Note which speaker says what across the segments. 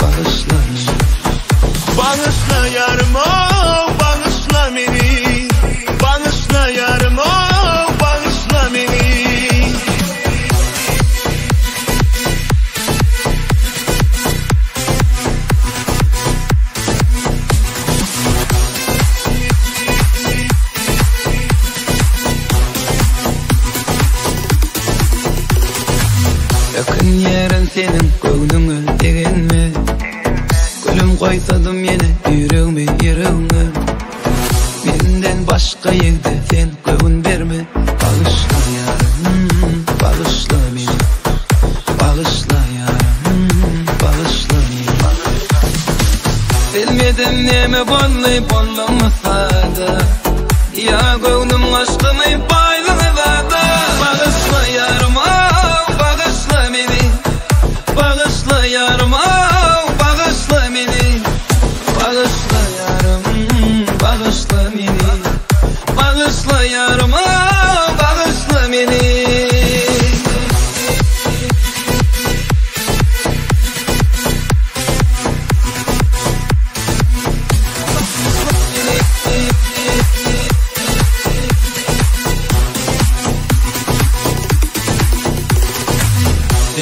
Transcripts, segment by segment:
Speaker 1: bağışla beni.
Speaker 2: Bağışla yarım bağışla beni. Bağışla yarım bağışla beni.
Speaker 1: Yakın yerin senin koynuna tegenme. Gülüm koysadım yine yüreğime. Menden başka yerde sen koyun verme. Bağışla yarım, bağışla beni. Bağışla yarım, bağışla beni. Bilmedim neme bollamasa da, ya koynum aşkımı baylığına da. Bağışla yarım, bağışla beni. Bağışla yarım, bağışla beni. Bağışla yarım, bağışla beni. Bağışla yarım, bağışla beni.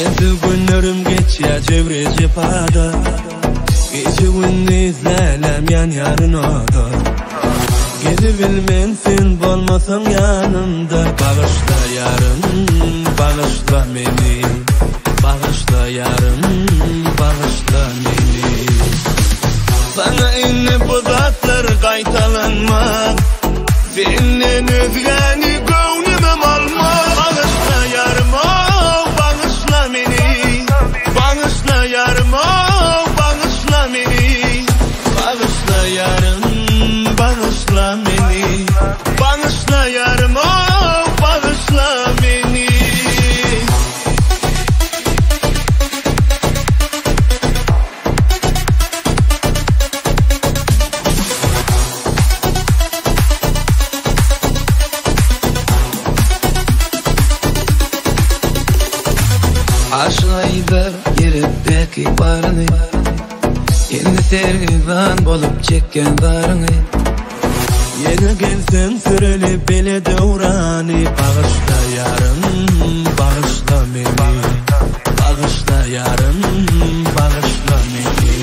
Speaker 2: Endi günlerim geçya çevreci pada. Gece günü izlelem yan yarına. Gezi bilmen sen bolmasan yanımda. Bağışla yarım, bağışla beni. Bağışla yarım, bağışla beni. Sana inni bu zatlar kaytalanma. Senden özgeni gönlümüm alma. Bağışla yarım, bağışla beni. Bağışla yarım, bağışla beni. Bağışla yarım, bağışla beni. Bağışla yarım, bağışla beni.
Speaker 1: Aşağıda yerepteki barını, yeni sergivan bolup çekken barını.
Speaker 2: Yeni gelsen süreli bile devrani. Bağışla yarım, bağışla beni. Bağışla yarım, bağışla beni.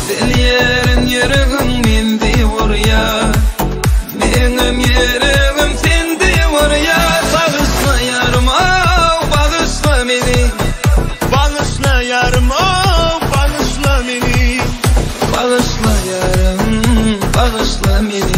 Speaker 1: Sen yerin yüreğim mindi vur ya. Benim yüreğim sendi vur ya. Bağışla yarım, bağışla beni.
Speaker 2: Bağışla yarım, bağışla beni.
Speaker 1: Bağışla yarım, bağışla beni.